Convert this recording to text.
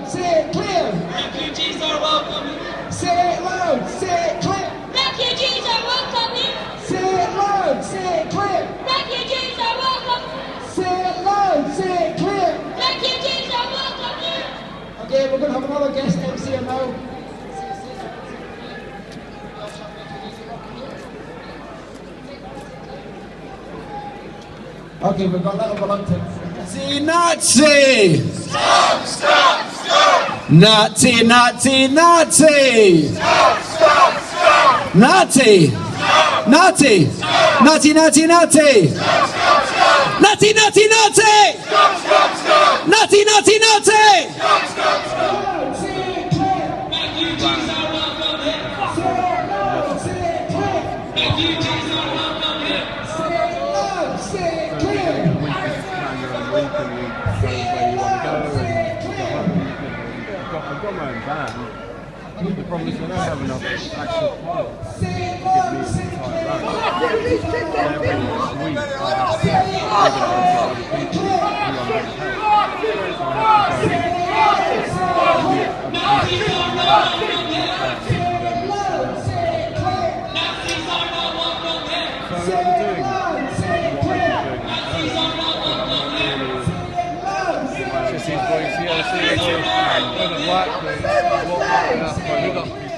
loud, say it clear. Refugees are welcome. Say it loud, say it clear. Refugees are welcoming. Say it loud, say it clear. Refugees are welcome. Say it loud, say it clear. Refugees are welcoming. Okay, we're going to have another guest MC now. Okay, we've got a little reluctance. Nazi! Stop, stop, stop! Nazi, Nazi, Nazi! Stop, stop, stop! Nazi! Nazi! Nazi, Nazi, Nazi! Stop, stop, stop! Nazi, Nazi, Nazi! Stop, stop, stop! Nazi, Nazi, Nazi! Stop, stop, stop! Refugees are welcome here. Refugees are welcome here. Say it loud, say it clear. I've got my own van. The problem is I don't have enough actual pilots to Say it give loud, me say an it entire clear. van. Every week I have to organise other people who I'm going to help. Nazis are not welcome here. Nazis are not welcome here. So what I'm doing, Nazis are not welcome here. just these boys here, see, doesn't work, but what up,